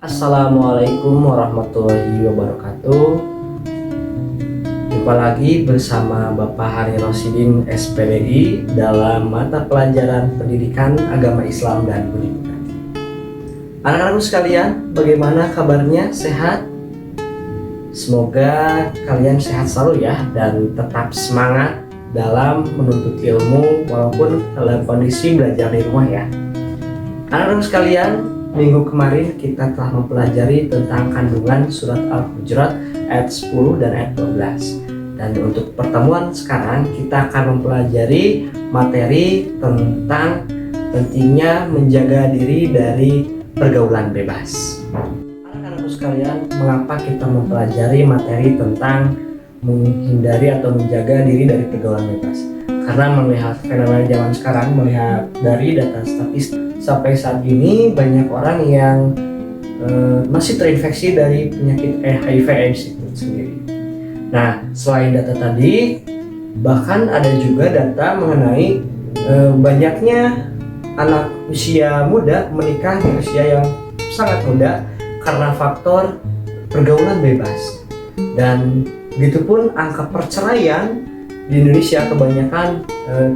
Assalamualaikum warahmatullahi wabarakatuh. Jumpa lagi bersama Bapak Hari Rosidin SPDI dalam mata pelajaran Pendidikan Agama Islam dan Pendidikan. Anak-anakku sekalian, bagaimana kabarnya? Sehat? Semoga kalian sehat selalu ya, dan tetap semangat dalam menuntut ilmu walaupun dalam kondisi belajar di rumah ya. Anak-anak sekalian, minggu kemarin kita telah mempelajari tentang kandungan surat Al-Hujurat ayat 10 dan ayat 12. Dan untuk pertemuan sekarang kita akan mempelajari materi tentang pentingnya menjaga diri dari pergaulan bebas. Anak-anakku sekalian, mengapa kita mempelajari materi tentang menghindari atau menjaga diri dari pergaulan bebas? Karena melihat fenomena zaman sekarang, melihat dari data statistik, sampai saat ini banyak orang yang masih terinfeksi dari penyakit HIV/AIDS itu sendiri. Nah, selain data tadi, bahkan ada juga data mengenai banyaknya anak usia muda menikah di usia yang sangat muda karena faktor pergaulan bebas. Dan begitupun angka perceraian di Indonesia kebanyakan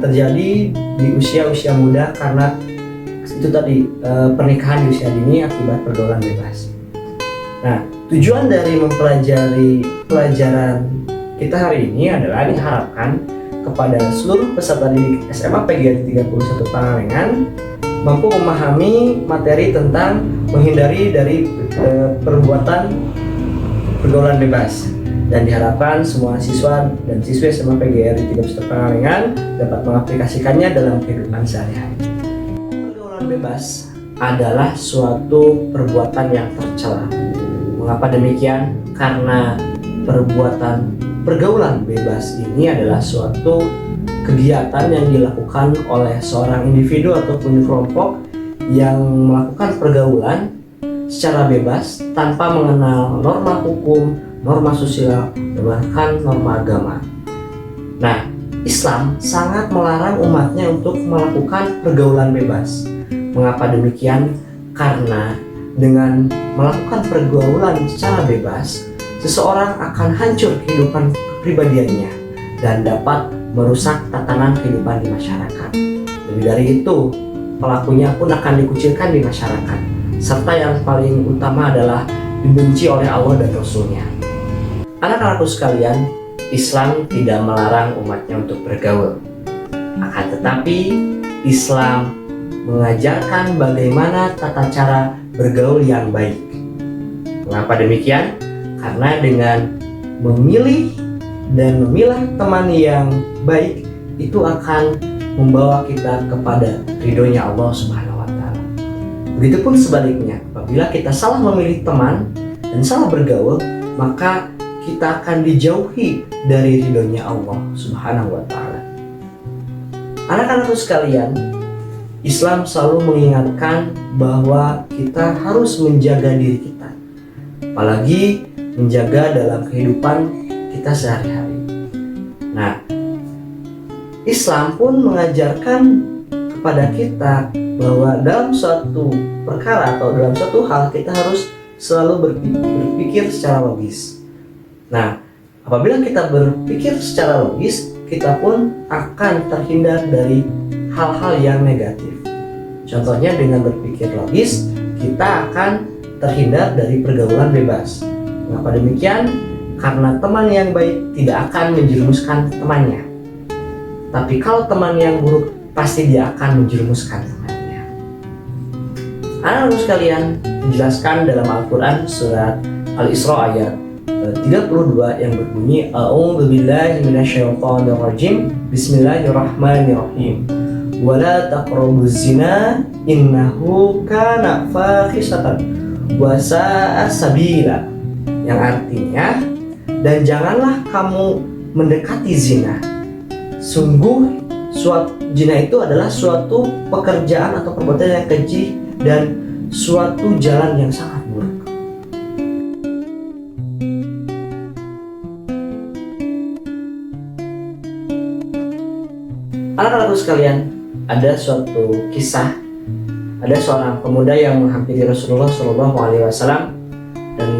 terjadi di usia-usia muda karena itu tadi pernikahan di usia dini akibat pergaulan bebas. Nah, tujuan dari mempelajari pelajaran kita hari ini adalah diharapkan kepada seluruh peserta didik SMA PGRI 31 Pangalengan mampu memahami materi tentang menghindari dari perbuatan pergaulan bebas, dan diharapkan semua siswa dan siswi SMA PGRI 31 Pangalengan dapat mengaplikasikannya dalam kehidupan sehari-hari. Bebas adalah suatu perbuatan yang tercela. Mengapa demikian? Karena pergaulan bebas ini adalah suatu kegiatan yang dilakukan oleh seorang individu ataupun kelompok yang melakukan pergaulan secara bebas tanpa mengenal norma hukum, norma sosial, dan bahkan norma agama. Nah, Islam sangat melarang umatnya untuk melakukan pergaulan bebas. Mengapa demikian? Karena dengan melakukan pergaulan secara bebas, seseorang akan hancur kehidupan kepribadiannya dan dapat merusak tatanan kehidupan di masyarakat. Lebih dari itu, pelakunya pun akan dikucilkan di masyarakat, serta yang paling utama adalah dibenci oleh Allah dan Rasul-Nya. Anak-anakku sekalian, Islam tidak melarang umatnya untuk bergaul. Akan tetapi, Islam mengajarkan bagaimana tata cara bergaul yang baik. Mengapa demikian? Karena dengan memilih dan memilah teman yang baik itu akan membawa kita kepada ridhonya Allah Subhanahu wa Ta'ala. Begitupun sebaliknya, apabila kita salah memilih teman dan salah bergaul, maka kita akan dijauhi dari ridhonya Allah Subhanahu wa Ta'ala. Anak-anakku sekalian, Islam selalu mengingatkan bahwa kita harus menjaga diri kita, apalagi menjaga dalam kehidupan kita sehari-hari. Nah, Islam pun mengajarkan kepada kita bahwa dalam suatu perkara atau dalam suatu hal kita harus selalu berpikir secara logis. Nah, apabila kita berpikir secara logis, kita pun akan terhindar dari hal-hal yang negatif. Contohnya dengan berpikir logis, kita akan terhindar dari pergaulan bebas. Mengapa demikian? Karena teman yang baik tidak akan menjerumuskan temannya. Tapi kalau teman yang buruk, pasti dia akan menjerumuskan temannya. Anak-anak sekalian, dijelaskan dalam Al-Quran surat Al-Isra ayat 32 yang berbunyi A'udzubillahi minasyaitonirrajim Bismillahirrahmanirrahim. Wala taqrabuz zina innahu kana fahisatan wa sa'a sabila, yang artinya, dan janganlah kamu mendekati zina. Sungguh zina itu adalah suatu pekerjaan atau perbuatan yang keji dan suatu jalan yang sangat buruk. Anak-anakku sekalian, ada suatu kisah ada seorang pemuda yang menghampiri Rasulullah SAW dan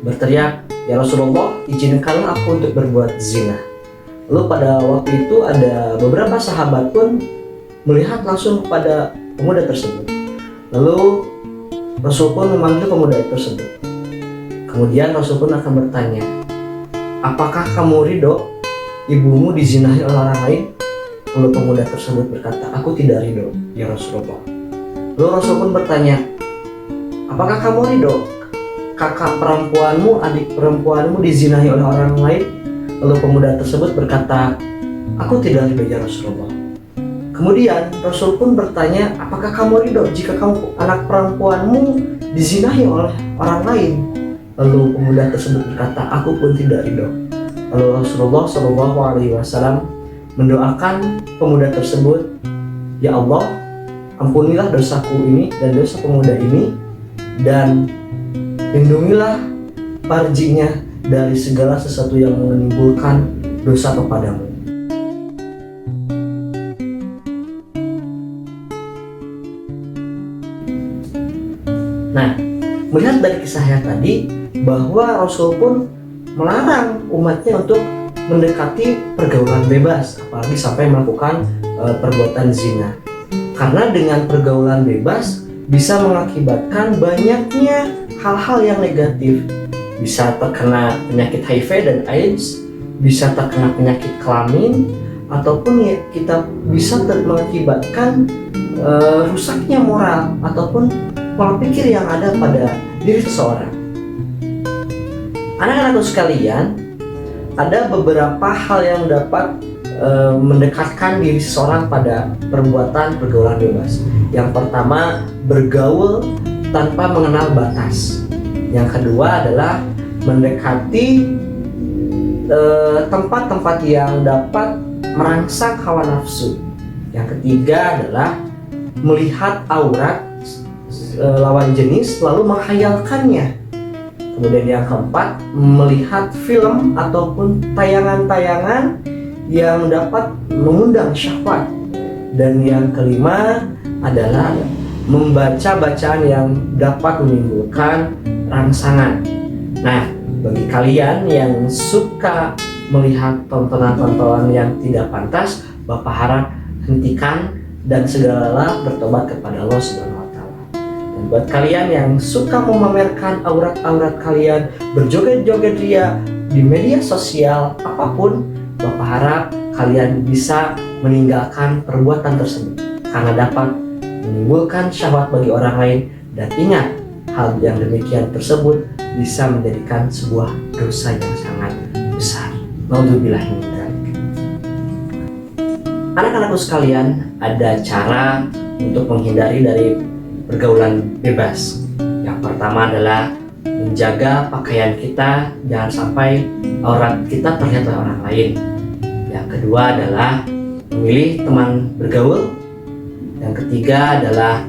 berteriak, "Ya Rasulullah, izinkanlah aku untuk berbuat zina." Lalu pada waktu itu ada beberapa sahabat pun melihat langsung kepada pemuda tersebut. Lalu Rasul pun memanggil pemuda tersebut. Kemudian Rasul pun akan bertanya, "Apakah kamu ridho ibumu dizinahi oleh orang lain?" Lalu pemuda tersebut berkata, "Aku tidak ridho, ya Rasulullah." Lalu Rasul pun bertanya, "Apakah kamu ridho kakak perempuanmu, adik perempuanmu dizinahi oleh orang lain?" Lalu pemuda tersebut berkata, "Aku tidak ridho, ya Rasulullah." Kemudian Rasul pun bertanya, "Apakah kamu ridho jika anak perempuanmu dizinahi oleh orang lain?" Lalu pemuda tersebut berkata, "Aku pun tidak ridho." Lalu Rasulullah SAW mendoakan pemuda tersebut, "Ya Allah, ampunilah dosaku ini dan dosa pemuda ini, dan lindungilah farjinya dari segala sesuatu yang menimbulkan dosa kepadamu." Nah, melihat dari kisahnya tadi bahwa Rasul pun melarang umatnya untuk mendekati pergaulan bebas, apalagi sampai melakukan perbuatan zina. Karena dengan pergaulan bebas bisa mengakibatkan banyaknya hal-hal yang negatif. Bisa terkena penyakit HIV dan AIDS, bisa terkena penyakit kelamin, ataupun ya, kita bisa mengakibatkan rusaknya moral ataupun pola pikir yang ada pada diri seseorang. Anak-anakku sekalian, ada beberapa hal yang dapat mendekatkan diri seseorang pada perbuatan pergaulan bebas. Yang pertama, bergaul tanpa mengenal batas. Yang kedua adalah mendekati tempat-tempat yang dapat merangsang hawa nafsu. Yang ketiga adalah melihat aurat lawan jenis lalu menghayalkannya. Kemudian yang keempat, melihat film ataupun tayangan-tayangan yang dapat mengundang syahwat. Dan yang kelima adalah membaca bacaan yang dapat menimbulkan rangsangan. Nah, bagi kalian yang suka melihat tontonan-tontonan yang tidak pantas, Bapak harap hentikan dan segeralah bertobat kepada Allah Subhanahu wa Ta'ala. Dan buat kalian yang suka memamerkan aurat-aurat kalian, berjoget-joget ria di media sosial apapun, Bapak harap kalian bisa meninggalkan perbuatan tersebut karena dapat menimbulkan syahwat bagi orang lain. Dan ingat, hal yang demikian tersebut bisa menjadikan sebuah dosa yang sangat besar. Naudzubillah min dzalik. Anak-anakku sekalian, ada cara untuk menghindari dari pergaulan bebas. Yang pertama adalah menjaga pakaian kita jangan sampai aurat kita terlihat oleh orang lain. Yang kedua adalah memilih teman bergaul. Yang ketiga adalah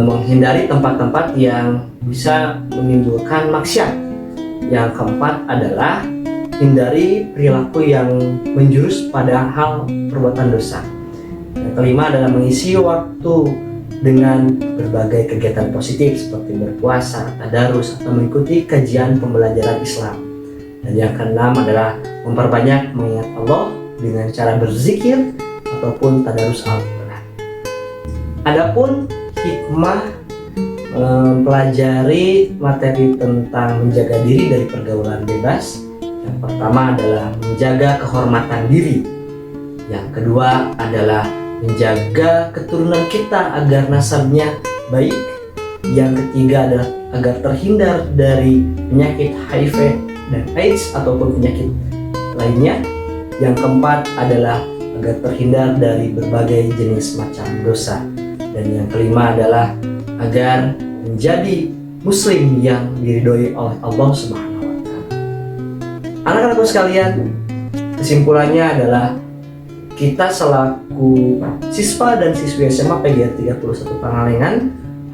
menghindari tempat-tempat yang bisa menimbulkan maksiat. Yang keempat adalah hindari perilaku yang menjurus pada hal perbuatan dosa. Yang kelima adalah mengisi waktu dengan berbagai kegiatan positif seperti berpuasa, tadarus, atau mengikuti kajian pembelajaran Islam. Dan yang keenam adalah memperbanyak mengingat Allah dengan cara berzikir ataupun tadarus Al-Quran. Adapun hikmah mempelajari materi tentang menjaga diri dari pergaulan bebas, yang pertama adalah menjaga kehormatan diri. Yang kedua adalah menjaga keturunan kita agar nasabnya baik. Yang ketiga adalah agar terhindar dari penyakit HIV dan AIDS ataupun penyakit lainnya. Yang keempat adalah agar terhindar dari berbagai jenis macam dosa. Dan yang kelima adalah agar menjadi muslim yang diridhoi oleh Allah Subhanahu wa Ta'ala. Anak-anakku sekalian, kesimpulannya adalah kita selaku siswa dan siswi SMA PGR 31 Pangalengan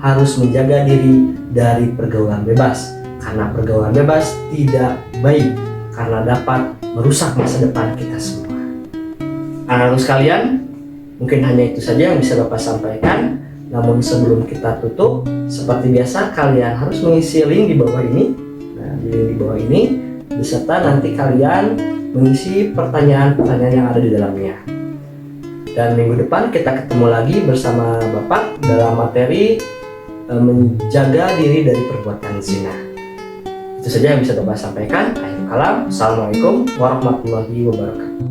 harus menjaga diri dari pergaulan bebas, karena pergaulan bebas tidak baik karena dapat merusak masa depan kita semua. Anak-anak sekalian, mungkin hanya itu saja yang bisa Bapak sampaikan. Namun sebelum kita tutup, seperti biasa kalian harus mengisi link di bawah ini. Nah, di link di bawah ini beserta nanti kalian mengisi pertanyaan-pertanyaan yang ada di dalamnya. Dan minggu depan kita ketemu lagi bersama Bapak dalam materi menjaga diri dari perbuatan zina. Itu saja yang bisa Bapak sampaikan. Akhir kalam, Assalamualaikum warahmatullahi wabarakatuh.